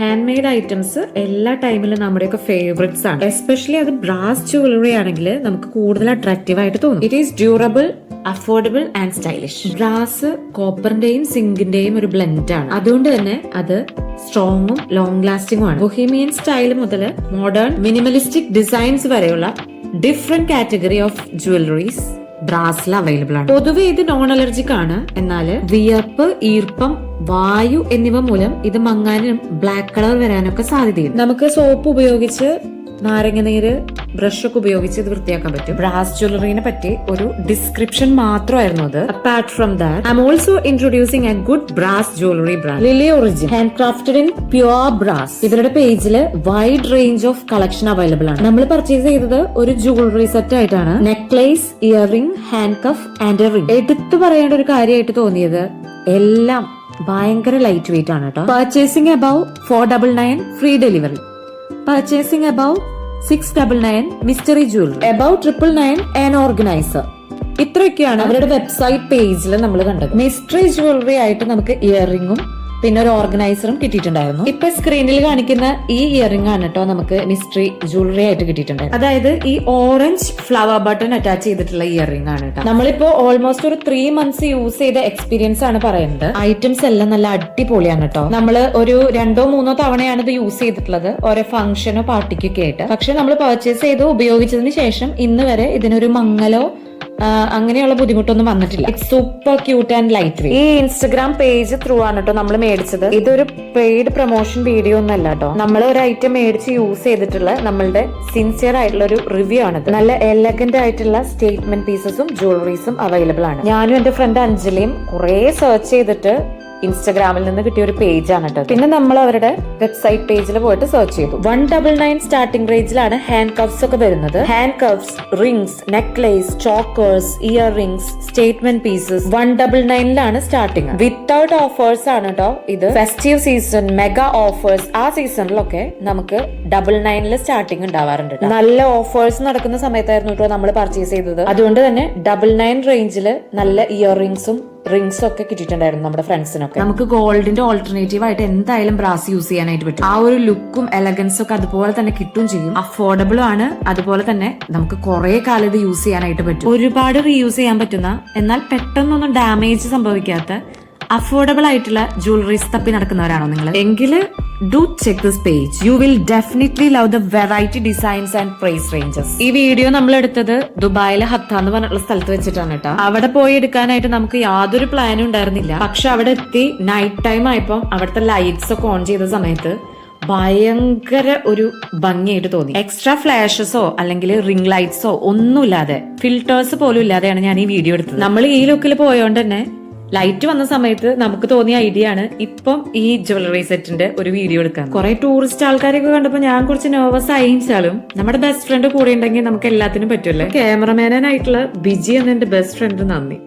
Hand made items എല്ലാ ടൈമിലും നമ്മുടെയൊക്കെ ഫേവറേറ്റ്സ് ആണ്. എസ്പെഷ്യലി അത് ബ്രാസ് ജ്വല്ലറി ആണെങ്കിൽ നമുക്ക് കൂടുതൽ അട്രാക്റ്റീവ് ആയിട്ട് തോന്നും. It is durable, affordable and stylish. Brass കോപ്പറിന്റെയും സിങ്കിന്റെയും ഒരു ബ്ലെൻഡ് ആണ്. അതുകൊണ്ട് തന്നെ അത് സ്ട്രോങ്ങും ലോങ് ലാസ്റ്റിംഗും ആണ്. ബൊഹീമിയൻ സ്റ്റൈൽ മുതൽ മോഡേൺ മിനിമലിസ്റ്റിക് ഡിസൈൻസ് വരെയുള്ള ഡിഫറെന്റ് കാറ്റഗറി ഓഫ് ജ്വല്ലറീസ് ബ്രാസിൽ അവൈലബിൾ ആണ്. പൊതുവെ ഇത് നോൺ അലർജിക് ആണ്. എന്നാൽ വിയർപ്പ്, ഈർപ്പം, വായു എന്നിവ മൂലം ഇത് മങ്ങാനും ബ്ലാക്ക് കളർ വരാനൊക്കെ സാധ്യതയുണ്ട്. നമുക്ക് സോപ്പ് ഉപയോഗിച്ച്, നാരങ്ങ നീര്, ബ്രഷ് ഒക്കെ ഉപയോഗിച്ച് ഇത് വൃത്തിയാക്കാൻ പറ്റും. ബ്രാസ് ജ്വല്ലറിനെ പറ്റി ഒരു ഡിസ്ക്രിപ്ഷൻ മാത്രമായിരുന്നു അത്. Apart from that, I am also introducing a good brass jewellery brand, Lily Origin, hand crafted in pure brass. ഇവരുടെ പേജിൽ wide range of collection available ആണ്. നമ്മൾ പർച്ചേസ് ചെയ്തത് ഒരു ജ്വല്ലറി സെറ്റ് ആയിട്ടാണ്. Necklace, earring, hand cuff and ring. എടുത്തു പറയേണ്ട ഒരു കാര്യമായിട്ട് തോന്നിയത് എല്ലാം ഭയങ്കര ലൈറ്റ് വെയിറ്റ് ആണ് കേട്ടോ. Purchasing above 499 free delivery. Purchasing above 699 mystery jewelry, above 999 an organizer. ഇത്രയൊക്കെയാണ് അവരുടെ വെബ്സൈറ്റ് പേജിൽ നമ്മൾ കണ്ടത്. മിസ്റ്ററി ജ്വല്ലറി ആയിട്ട് നമുക്ക് ഇയറിംഗും പിന്നെ ഒരു ഓർഗനൈസറും കിട്ടിയിട്ടുണ്ടായിരുന്നു. ഇപ്പൊ സ്ക്രീനിൽ കാണിക്കുന്ന ഈ ഇയറിംഗ് ആണ് കേട്ടോ നമുക്ക് മിസ്റ്ററി ജ്വല്ലറി ആയിട്ട് കിട്ടിയിട്ടുണ്ട്. അതായത് ഈ ഓറഞ്ച് ഫ്ലവർ ബട്ടൺ അറ്റാച്ച് ചെയ്തിട്ടുള്ള ഇയറിംഗ് ആണ് കേട്ടോ. നമ്മളിപ്പോ ഓൾമോസ്റ്റ് ഒരു 3 months യൂസ് ചെയ്ത എക്സ്പീരിയൻസ് ആണ് പറയുന്നത്. ഐറ്റംസ് എല്ലാം നല്ല അടിപൊളിയാണ് കേട്ടോ. നമ്മള് ഒരു 2-3 തവണയാണ് ഇത് യൂസ് ചെയ്തിട്ടുള്ളത്, ഓരോ ഫംഗ്ഷനോ പാർട്ടിക്കൊക്കെ ആയിട്ട്. പക്ഷെ നമ്മൾ പർച്ചേസ് ചെയ്ത് ഉപയോഗിച്ചതിന് ശേഷം ഇന്ന് വരെ ഇതിനൊരു മങ്ങലോ അങ്ങനെയുള്ള ബുദ്ധിമുട്ടൊന്നും വന്നിട്ടില്ല. It's super cute and light weight. ഈ ഇൻസ്റ്റഗ്രാം പേജ് ത്രൂ ആണ് കേട്ടോ നമ്മൾ മേടിച്ചത്. ഇതൊരു പെയ്ഡ് പ്രൊമോഷൻ വീഡിയോ ഒന്നും അല്ല കേട്ടോ. നമ്മൾ ഒരു ഐറ്റം മേടിച്ച് യൂസ് ചെയ്തിട്ടുള്ള നമ്മളുടെ സിൻസിയർ ആയിട്ടുള്ള ഒരു റിവ്യൂ ആണിത്. നല്ല എലഗന്റ് ആയിട്ടുള്ള സ്റ്റേറ്റ്മെന്റ് പീസസും ജ്വല്ലറീസും അവൈലബിൾ ആണ്. ഞാനും എന്റെ ഫ്രണ്ട് അഞ്ജലിയും കുറെ സെർച്ച് ചെയ്തിട്ട് ഇൻസ്റ്റഗ്രാമിൽ നിന്ന് കിട്ടിയ ഒരു പേജ് ആണ് കേട്ടോ. പിന്നെ നമ്മൾ അവരുടെ വെബ്സൈറ്റ് പേജിൽ പോയിട്ട് സെർച്ച് ചെയ്തു. 199 സ്റ്റാർട്ടിംഗ് റേഞ്ചിലാണ് ഹാൻഡ് കഫ്സ് ഒക്കെ വരുന്നത്. Hand coughs, rings, necklace, chokers, year rings, statement pieces 199 starting. Without offers ആണ് കേട്ടോ ഇത്. ഫെസ്റ്റീവ് സീസൺ, മെഗാ ഓഫേഴ്സ്, ആ സീസണിലൊക്കെ നമുക്ക് 99 സ്റ്റാർട്ടിംഗ് ഉണ്ടാവാറുണ്ട്. നല്ല ഓഫേഴ്സ് നടക്കുന്ന സമയത്തായിരുന്നു കേട്ടോ നമ്മൾ പർച്ചേസ് ചെയ്തത്. അതുകൊണ്ട് തന്നെ 99 റേഞ്ചിൽ നല്ല ഇയർ റിംഗ്സും റിംഗ്സ് ഒക്കെ കിട്ടിയിട്ടുണ്ടായിരുന്നു നമ്മുടെ ഫ്രണ്ട്സിനൊക്കെ. നമുക്ക് ഗോൾഡിന്റെ ഓൾട്ടർനേറ്റീവ് ആയിട്ട് എന്തായാലും ബ്രാസ് യൂസ് ചെയ്യാനായിട്ട് പറ്റും. ആ ഒരു ലുക്കും എലഗൻസും ഒക്കെ അതുപോലെ തന്നെ കിട്ടും ചെയ്യും. അഫോർഡബിൾ ആണ്. അതുപോലെ തന്നെ നമുക്ക് കുറെ കാലം ഇത് യൂസ് ചെയ്യാനായിട്ട് പറ്റും. ഒരുപാട് റീയൂസ് ചെയ്യാൻ പറ്റുന്ന, എന്നാൽ പെട്ടെന്നൊന്നും ഡാമേജ് സംഭവിക്കാത്ത അഫോർഡബിൾ ആയിട്ടുള്ള ജ്വല്ലറീസ് തപ്പി നടക്കുന്നവരാണോ നിങ്ങൾ? എങ്കിൽ do check this page. You will definitely love the variety designs and price ranges. ഈ വീഡിയോ നമ്മൾ എടുത്തത് ദുബായിലെ ഹത്ത എന്ന് പറഞ്ഞിട്ടുള്ള സ്ഥലത്ത് വെച്ചിട്ടാണ് കേട്ടോ. അവിടെ പോയി എടുക്കാനായിട്ട് നമുക്ക് യാതൊരു പ്ലാനും ഉണ്ടായിരുന്നില്ല. പക്ഷെ അവിടെ എത്തി നൈറ്റ് ടൈം ആയപ്പോൾ അവിടുത്തെ ലൈറ്റ്സ് ഒക്കെ ഓൺ ചെയ്ത സമയത്ത് ഭയങ്കര ഒരു ഭംഗിയായിട്ട് തോന്നി. എക്സ്ട്രാ ഫ്ലാഷസോ അല്ലെങ്കിൽ റിംഗ് ലൈറ്റ്സോ ഒന്നുമില്ലാതെ, ഫിൽറ്റേഴ്സ് പോലും ഇല്ലാതെയാണ് ഞാൻ ഈ വീഡിയോ എടുത്തത്. നമ്മൾ ഈ ലുക്കിൽ പോയോണ്ട് തന്നെ ലൈറ്റ് വന്ന സമയത്ത് നമുക്ക് തോന്നിയ ഐഡിയ ആണ് ഇപ്പം ഈ ജ്വല്ലറി സെറ്റിന്റെ ഒരു വീഡിയോ എടുക്കാൻ. കുറെ ടൂറിസ്റ്റ് ആൾക്കാരൊക്കെ കണ്ടപ്പോൾ ഞാൻ കുറച്ച് നെർവസ് ആയിച്ചാലും നമ്മുടെ ബെസ്റ്റ് ഫ്രണ്ട് കൂടെ ഉണ്ടെങ്കിൽ നമുക്ക് എല്ലാത്തിനും പറ്റുമല്ലേ. ക്യാമറമാനായിട്ടുള്ള ബിജി എന്ന എന്റെ ബെസ്റ്റ് ഫ്രണ്ട് നന്ദി.